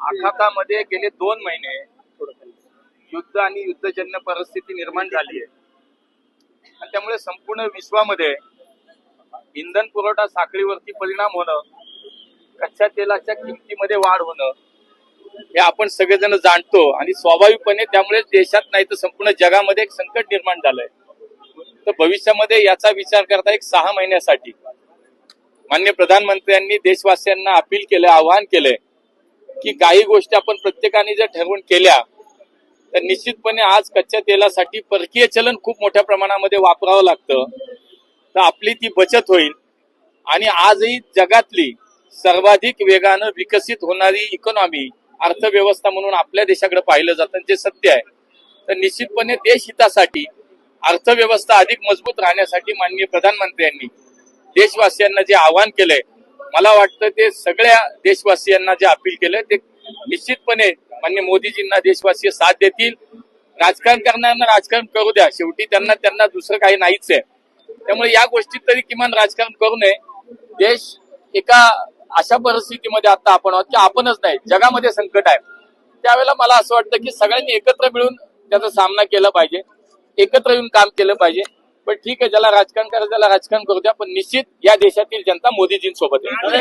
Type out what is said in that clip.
आखातामध्ये गेले 2 महिने युद्ध आणि युद्धजन्य परिस्थिती निर्माण झाली आहे आणि त्यामुळे संपूर्ण विश्वामध्ये इंधन पुरवठा साखळीवरती परिणाम होणं, कच्च्या तेलाच्या किमतीमध्ये वाढ होणं हे आपण सगळेजण जाणतो आणि स्वाभाविकपणे त्यामुळे देशात नाही तर संपूर्ण जगामध्ये एक संकट निर्माण झालंय. तर भविष्यामध्ये याचा विचार करता एक 6 महिन्यासाठी माननीय प्रधानमंत्र्यांनी देशवासियांना अपील केलं, आवाहन केलंय की काही गोष्टी आपण प्रत्येकाने जर ठरवून केल्या तर निश्चितपणे आज कच्च्या तेलासाठी परकीय चलन खूप मोठ्या प्रमाणामध्ये वापरावं लागतं, तर आपली ती बचत होईल आणि आजही जगातली सर्वाधिक वेगानं विकसित होणारी इकॉनॉमी अर्थव्यवस्था म्हणून आपल्या देशाकडे पाहिलं जातं, जे सत्य आहे. तर निश्चितपणे देश हितासाठी अर्थव्यवस्था अधिक मजबूत राहण्यासाठी माननीय प्रधानमंत्र्यांनी देशवासियांना जे आवाहन केलंय, मला वाटतं ते सगळ्या देशवासियांना जे अपील केलंय ते निश्चितपणे माननीय मोदीजींना देशवासी साथ देतील. राजकारण करणाऱ्यांना राजकारण करू द्या, शेवटी त्यांना दुसरं काही नाहीच आहे. त्यामुळे या गोष्टीत तरी किमान राजकारण करू नये. देश एका अशा परिस्थितीमध्ये आता आपण आहोत की आपणच नाही जगामध्ये संकट आहे. त्यावेळेला मला असं वाटतं की सगळ्यांनी एकत्र मिळून त्याचा सामना केला पाहिजे, एकत्र येऊन काम केलं पाहिजे. पण ठीक आहे, ज्याला राजकारण करायचं त्याला राजकारण करू द्या, पण निश्चित या देशातील जनता मोदीजींसोबत आहे.